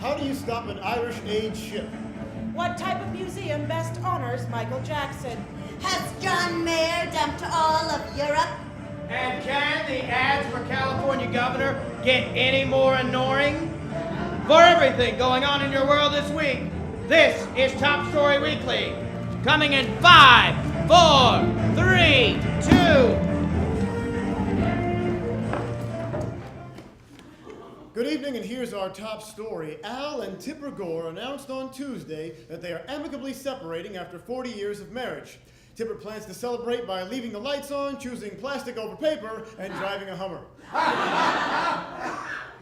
How do you stop an Irish aid ship? What type of museum best honors Michael Jackson? Has John Mayer dumped all of Europe? And can the ads for California governor get any more annoying? For everything going on in your world this week, this is Top Story Weekly. Coming in 5, 4, 3, 2. Good evening, and here's our top story. Al and Tipper Gore announced on Tuesday that they are amicably separating after 40 years of marriage. Tipper plans to celebrate by leaving the lights on, choosing plastic over paper, and driving a Hummer.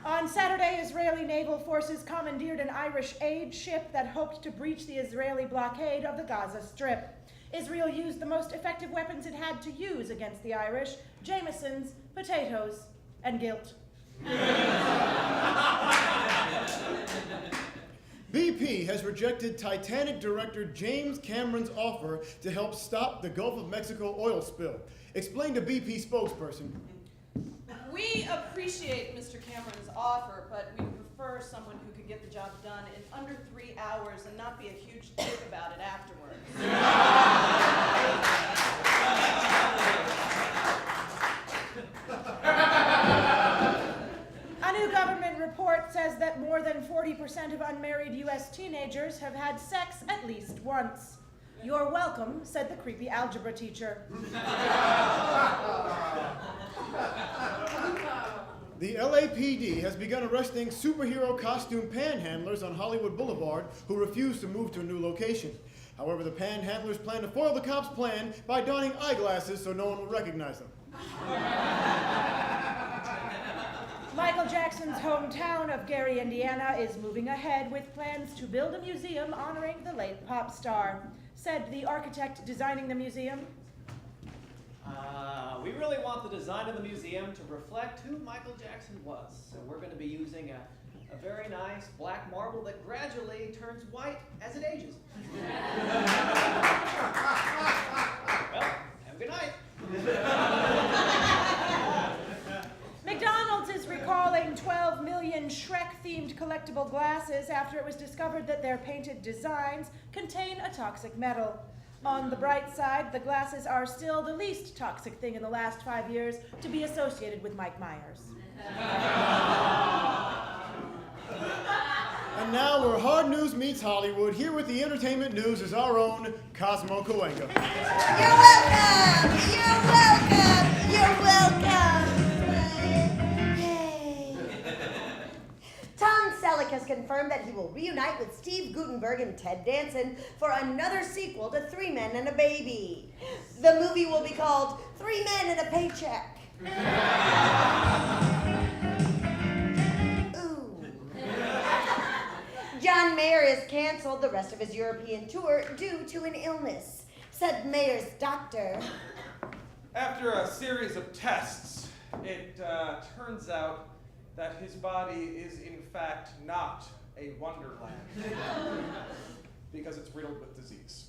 On Saturday, Israeli naval forces commandeered an Irish aid ship that hoped to breach the Israeli blockade of the Gaza Strip. Israel used the most effective weapons it had to use against the Irish: Jamesons, potatoes, and guilt. BP has rejected Titanic director James Cameron's offer to help stop the Gulf of Mexico oil spill. Explained to BP spokesperson. We appreciate Mr. Cameron's offer, but we prefer someone who could get the job done in under 3 hours and not be a huge dick about it afterwards. A new government report says that more than 40% of unmarried U.S. teenagers have had sex at least once. You're welcome, said the creepy algebra teacher. The LAPD has begun arresting superhero costume panhandlers on Hollywood Boulevard who refuse to move to a new location. However, the panhandlers plan to foil the cops' plan by donning eyeglasses so no one will recognize them. Michael Jackson's hometown of Gary, Indiana, is moving ahead with plans to build a museum honoring the late pop star. Said the architect designing the museum. We really want the design of the museum to reflect who Michael Jackson was. So we're going to be using a very nice black marble that gradually turns white as it ages. Well, have a good night. McDonald's is recalling 12 million Shrek-themed collectible glasses after it was discovered that their painted designs contain a toxic metal. On the bright side, the glasses are still the least toxic thing in the last 5 years to be associated with Mike Myers. And now, where hard news meets Hollywood, here with the entertainment news is our own Cosmo Coenga. You're welcome! You're welcome! You're welcome! Hey. Tom Selleck has confirmed that he will reunite with Steve Guttenberg and Ted Danson for another sequel to 3 Men and a Baby. The movie will be called 3 Men and a Paycheck. John Mayer has canceled the rest of his European tour due to an illness, said Mayer's doctor. After a series of tests, it turns out that his body is in fact not a wonderland, because it's riddled with disease.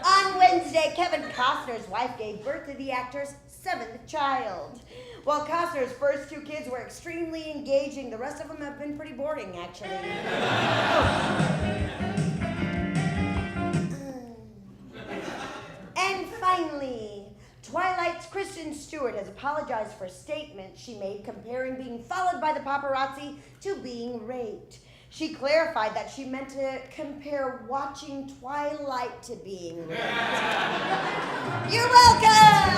On Wednesday, Kevin Costner's wife gave birth to the actor's 7th child. While Costner's first 2 kids were extremely engaging, the rest of them have been pretty boring, actually. And finally, Twilight's Kristen Stewart has apologized for a statement she made comparing being followed by the paparazzi to being raped. She clarified that she meant to compare watching Twilight to being raped. You're welcome!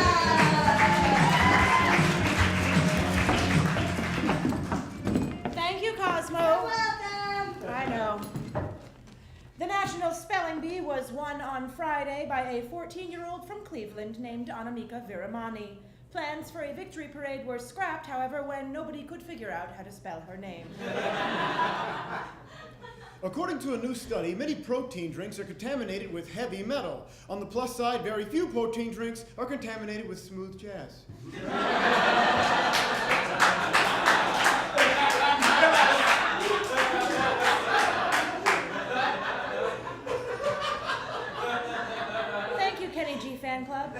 Thank you, Cosmo. You're welcome! I know. The National Spelling Bee was won on Friday by a 14-year-old from Cleveland named Anamika Viramani. Plans for a victory parade were scrapped, however, when nobody could figure out how to spell her name. According to a new study, many protein drinks are contaminated with heavy metal. On the plus side, very few protein drinks are contaminated with smooth jazz. Thank you, Kenny G. Tammie fan club.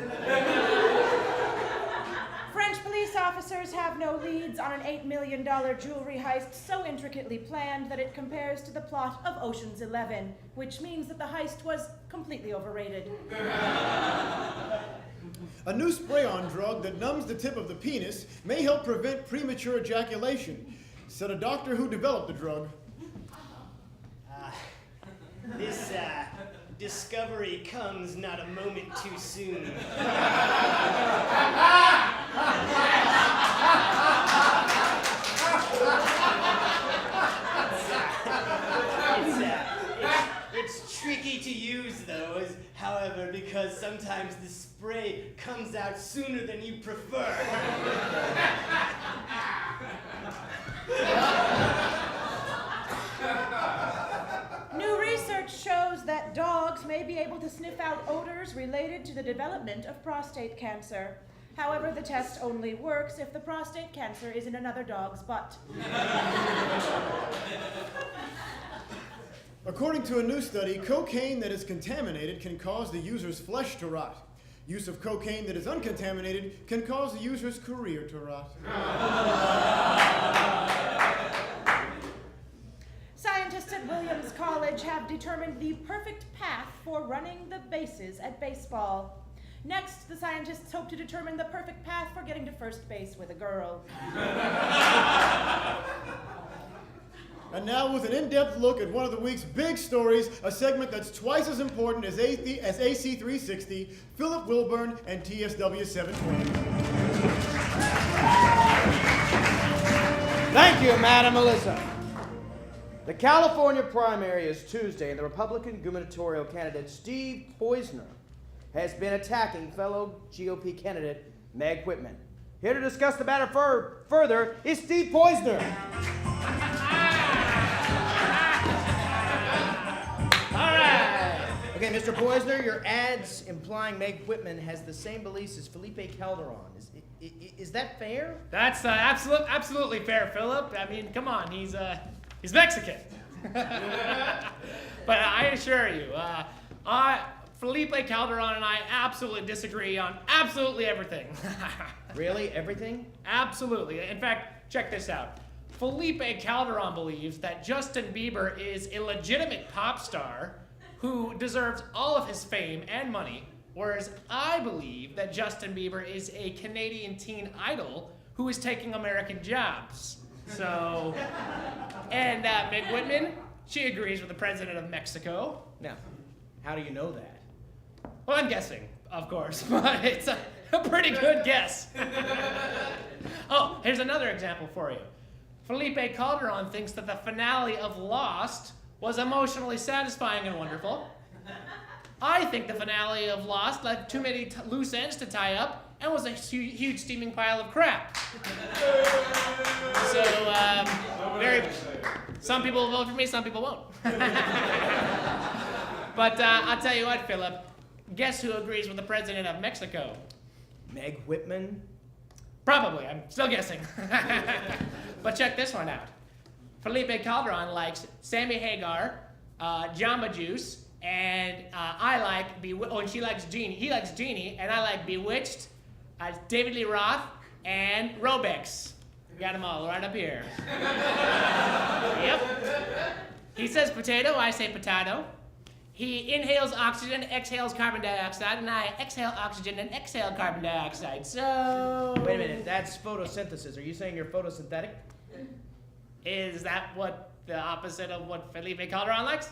French police officers have no leads on an $8 million jewelry heist so intricately planned that it compares to the plot of Ocean's 11, which means that the heist was completely overrated. A new spray-on drug that numbs the tip of the penis may help prevent premature ejaculation, said a doctor who developed the drug. This discovery comes not a moment too soon. It's tricky to use those, however, because sometimes the spray comes out sooner than you prefer. New research shows that dogs may be able to sniff out odors related to the development of prostate cancer. However, the test only works if the prostate cancer is in another dog's butt. According to a new study, cocaine that is contaminated can cause the user's flesh to rot. Use of cocaine that is uncontaminated can cause the user's career to rot. Scientists at Williams College have determined the perfect path for running the bases at baseball. Next, the scientists hope to determine the perfect path for getting to first base with a girl. And now, with an in-depth look at one of the week's big stories, a segment that's twice as important as AC360, Phillip, Wilburn, and TSW 720. Thank you, Madam Melissa. The California primary is Tuesday, and the Republican gubernatorial candidate Steve Poizner has been attacking fellow GOP candidate Meg Whitman. Here to discuss the matter further is Steve Poizner. All right. Okay, Mr. Poizner, your ads implying Meg Whitman has the same beliefs as Felipe Calderon. Is that fair? That's absolutely fair, Phillip. I mean, come on, he's Mexican. But I assure you, Felipe Calderon and I absolutely disagree on absolutely everything. Really? Everything? Absolutely. In fact, check this out. Felipe Calderon believes that Justin Bieber is a legitimate pop star who deserves all of his fame and money, whereas I believe that Justin Bieber is a Canadian teen idol who is taking American jobs. So, and Meg Whitman, she agrees with the president of Mexico. Now, how do you know that? Well, I'm guessing, of course, but it's a pretty good guess. Oh, here's another example for you. Felipe Calderon thinks that the finale of Lost was emotionally satisfying and wonderful. I think the finale of Lost left too many loose ends to tie up and was a huge steaming pile of crap. So, some people will vote for me, some people won't. But I'll tell you what, Phillip, guess who agrees with the president of Mexico? Meg Whitman? Probably, I'm still guessing. But check this one out. Felipe Calderon likes Sammy Hagar, Jamba Juice, and I like and she likes Genie. He likes Genie, and I like Bewitched, David Lee Roth, and Robex. Got them all right up here. Yep. He says potato, I say potato. He inhales oxygen, exhales carbon dioxide, and I exhale oxygen and exhale carbon dioxide. So... Wait a minute, that's photosynthesis. Are you saying you're photosynthetic? Is that what the opposite of what Felipe Calderon likes?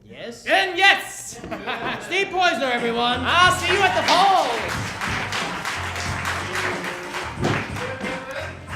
Yes. And yes! Steve Poizner, everyone. I'll see you at the polls!